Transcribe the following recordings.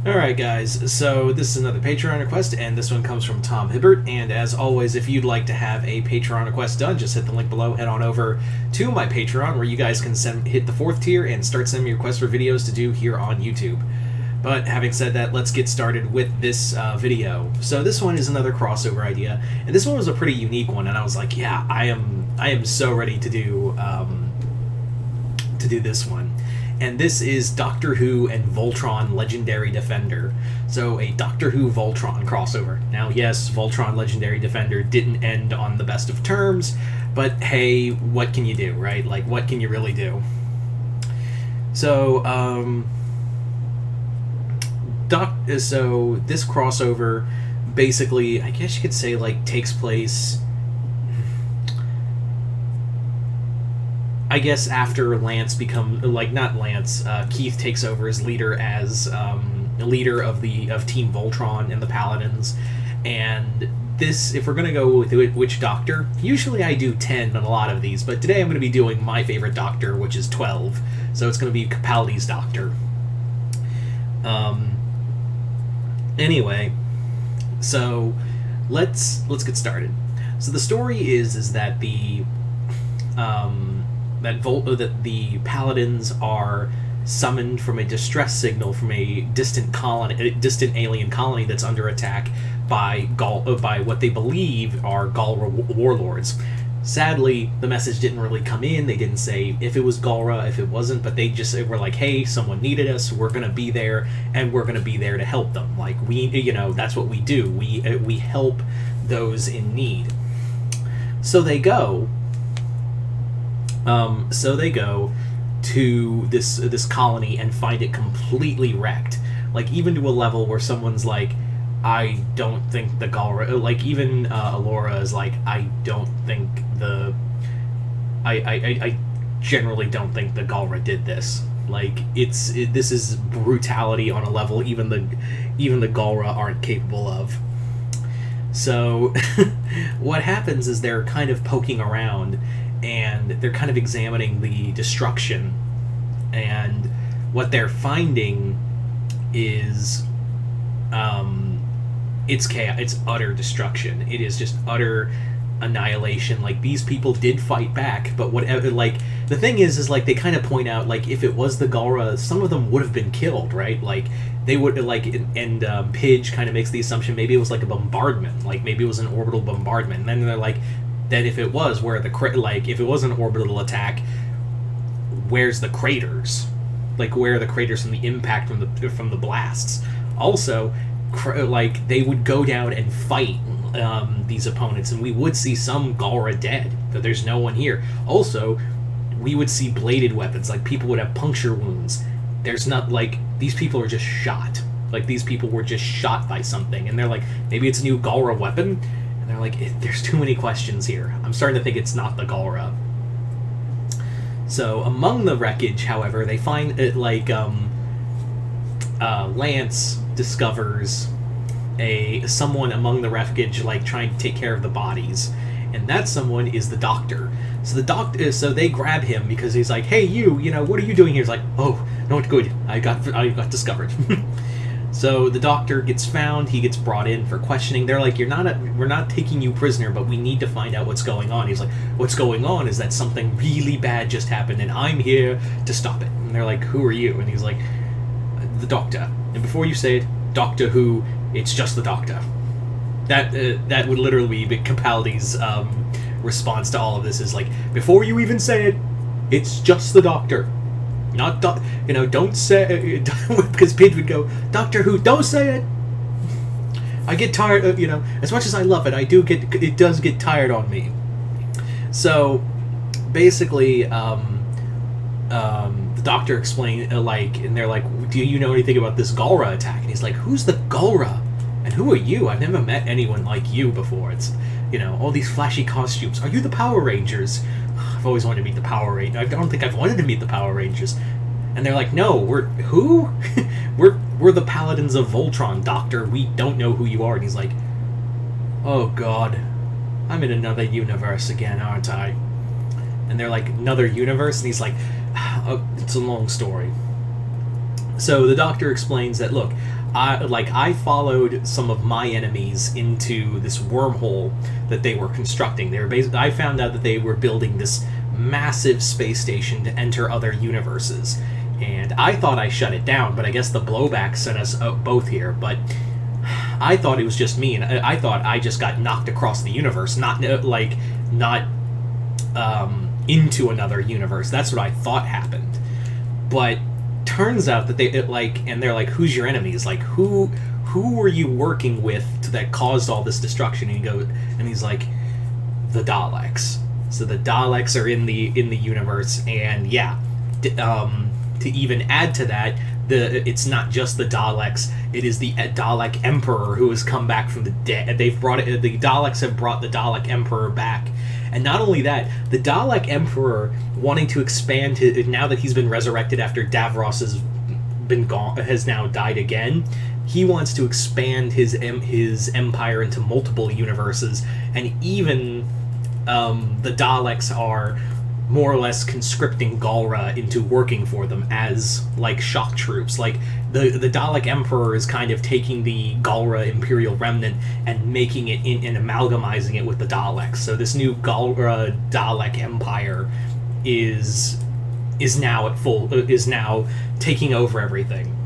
Alright guys, so this is another Patreon request, and this one comes from Tom Hibbert, and as always, if you'd like to have a Patreon request done, just hit the link below, head on over to my Patreon, where you guys can hit the 4th tier and start sending me requests for videos to do here on YouTube. But having said that, let's get started with this video. So this one is another crossover idea, and this one was a pretty unique one, and I was like, yeah, I am so ready to do this one. And this is Doctor Who and Voltron Legendary Defender. So a Doctor Who Voltron crossover. Now, yes, Voltron Legendary Defender didn't end on the best of terms, but hey, what can you do, right? Like, what can you really do? So, so this crossover basically, I guess you could say, like, takes place, I guess, after Lance Keith takes over as leader leader of Team Voltron and the Paladins. And this, if we're gonna go with which Doctor, usually I do 10 on a lot of these, but today I'm gonna be doing my favorite Doctor, which is 12. So it's gonna be Capaldi's Doctor. Anyway, so let's get started. So the story is that the the Paladins are summoned from a distress signal from a distant alien colony that's under attack by what they believe are Galra warlords. Sadly, the message didn't really come in. They didn't say if it was Galra, if it wasn't, but they just were like, hey, someone needed us, we're gonna be there, and we're gonna be there to help them. Like, that's what we do. We help those in need. So they go to this colony and find it completely wrecked. Like, even to a level where someone's like, I don't think the Galra, like, even Alora is like, I generally don't think the Galra did this. Like, this is brutality on a level even the Galra aren't capable of. So what happens is they're kind of poking around and they're kind of examining the destruction, and what they're finding is it's chaos. It's utter destruction. It is just utter annihilation. Like, these people did fight back, but whatever, like, the thing is like, they kind of point out, like, if it was the Galra, some of them would have been killed, right? Like, they would, like, and Pidge kind of makes the assumption maybe it was like a bombardment, like maybe it was an orbital bombardment, and then they're like, that if it was, if it was an orbital attack, where's the craters? Like, where are the craters from the impact from the blasts? Also, like, they would go down and fight these opponents, and we would see some Galra dead, but there's no one here. Also, we would see bladed weapons, like, people would have puncture wounds. There's not, like, these people are just shot. Like, these people were just shot by something, and they're like, maybe it's a new Galra weapon? And they're like, there's too many questions here. I'm starting to think it's not the Galra. So, among the wreckage, however, they find it, like, Lance discovers someone among the wreckage, like, trying to take care of the bodies. And that someone is the Doctor. So they grab him because he's like, hey, what are you doing here? He's like, oh, not good. I got discovered. So the Doctor gets found. He gets brought in for questioning. They're like, we're not taking you prisoner, but we need to find out what's going on. He's like, what's going on is that something really bad just happened, and I'm here to stop it. And they're like, who are you? And he's like, the Doctor. And before you say it, Doctor Who, it's just the Doctor. That would literally be Capaldi's response to all of this, is like, before you even say it, it's just the Doctor. Not don't say it, because Pidge would go, Doctor Who, don't say it. I get tired of, as much as I love it, it does get tired on me. So basically, the Doctor explained, and they're like, do you know anything about this Galra attack? And he's like, who's the Galra? And who are you? I've never met anyone like you before. It's, all these flashy costumes. Are you the Power Rangers? I've always wanted to meet the Power Rangers. I don't think I've wanted to meet the Power Rangers. And they're like, no, we're who? we're the Paladins of Voltron, Doctor. We don't know who you are. And he's like, oh God, I'm in another universe again, aren't I? And they're like, another universe? And he's like, oh, it's a long story. So the Doctor explains that, look, I followed some of my enemies into this wormhole that they were constructing. I found out that they were building this massive space station to enter other universes, and I thought I shut it down, but I guess the blowback sent us both here. But I thought it was just me, and I thought I just got knocked across the universe, not into another universe. That's what I thought happened. But turns out that they're like, who's your enemies? Like, who were you working with that caused all this destruction? And he's like, the Daleks. So the Daleks are in the universe, and yeah, to even add to that, it's not just the Daleks. It is the Dalek Emperor who has come back from the dead. The Daleks have brought the Dalek Emperor back. And not only that, the Dalek Emperor, wanting to expand now that he's been resurrected after Davros has now died again, he wants to expand his empire into multiple universes, and even the Daleks are more or less conscripting Galra into working for them as, like, shock troops. Like, the Dalek Emperor is kind of taking the Galra Imperial Remnant and making it and amalgamizing it with the Daleks. So this new Galra Dalek Empire is now taking over everything.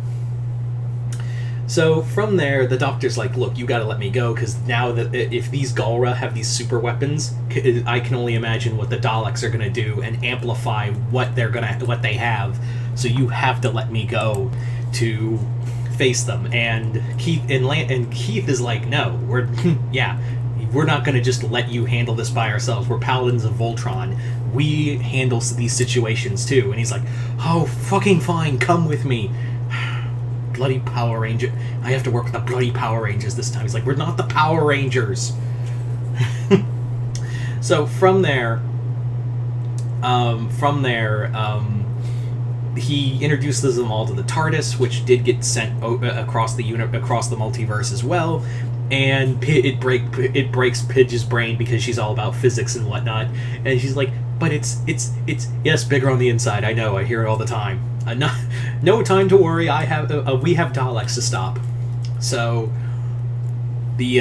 So from there, the Doctor's like, look, you gotta let me go, because now that if these Galra have these super weapons, I can only imagine what the Daleks are gonna do and amplify what they have. So you have to let me go to face them. And Keith is like, no, we're not gonna just let you handle this by ourselves. We're paladins of Voltron. We handle these situations too. And he's like, oh, fucking fine, come with me. Bloody Power Ranger. I have to work with the bloody Power Rangers this time. He's like, we're not the Power Rangers. So from there, he introduces them all to the TARDIS, which did get sent across the multiverse as well. And it breaks Pidge's brain because she's all about physics and whatnot. And she's like, but it's yes, bigger on the inside. I know. I hear it all the time. No time to worry. We have Daleks to stop. So the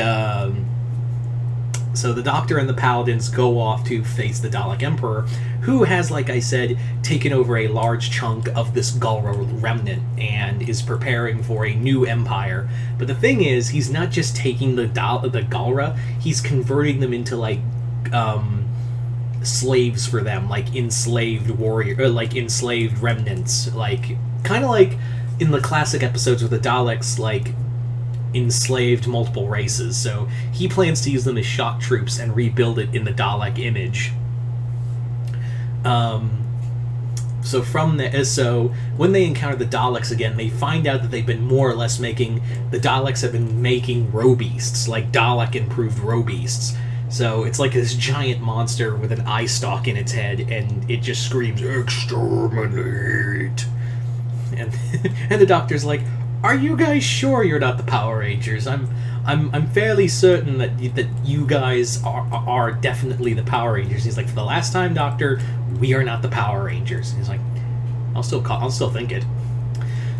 Doctor and the Paladins go off to face the Dalek Emperor, who has, like I said, taken over a large chunk of this Galra remnant and is preparing for a new empire. But the thing is, he's not just taking the Galra; he's converting them into slaves for them, like enslaved enslaved remnants, kind of like in the classic episodes where the Daleks enslaved multiple races. So he plans to use them as shock troops and rebuild it in the Dalek image. So when they encounter the Daleks again, they find out that the Daleks have been making robeasts, like Dalek improved robeasts. So it's like this giant monster with an eye stalk in its head, and it just screams, "Exterminate!" And the Doctor's like, "Are you guys sure you're not the Power Rangers? I'm fairly certain that you guys are definitely the Power Rangers." He's like, "For the last time, Doctor, we are not the Power Rangers." And he's like, I'll still think it."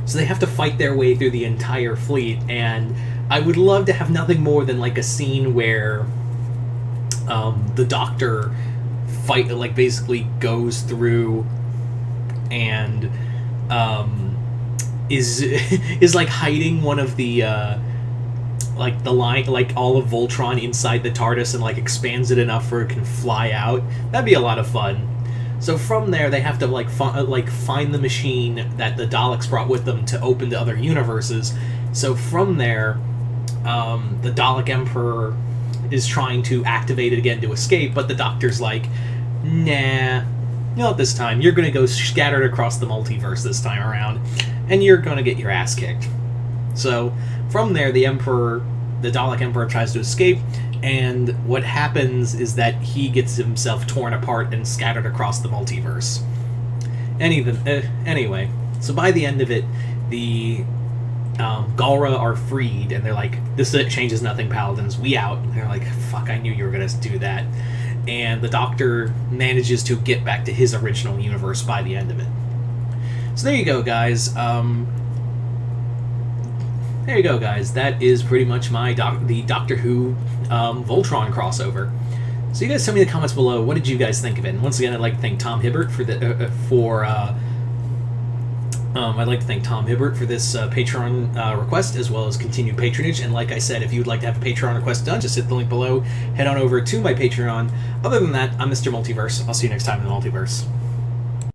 So they have to fight their way through the entire fleet, and I would love to have nothing more than a scene where the Doctor basically goes through and is hiding one of the the line, all of Voltron inside the TARDIS, and expands it enough for it can fly out. That'd be a lot of fun. So from there, they have to find the machine that the Daleks brought with them to open to other universes. So from there, the Dalek Emperor is trying to activate it again to escape, but the Doctor's like, nah, not this time. You're gonna go scattered across the multiverse this time around, and you're gonna get your ass kicked. So from there, the Dalek Emperor tries to escape, and what happens is that he gets himself torn apart and scattered across the multiverse. Anyway, so by the end of it, the Galra are freed, and they're like, "This changes nothing, Paladins. We out." And they're like, "Fuck, I knew you were gonna do that." And the Doctor manages to get back to his original universe by the end of it. So there you go, guys. there you go, guys. That is pretty much my the Doctor Who Voltron crossover. So you guys tell me in the comments below, what did you guys think of it? And once again, I'd like to thank Tom Hibbert for the I'd like to thank Tom Hibbert for this Patreon request, as well as continued patronage. And like I said, if you'd like to have a Patreon request done, just hit the link below. Head on over to my Patreon. Other than that, I'm Mr. Multiverse. I'll see you next time in the Multiverse.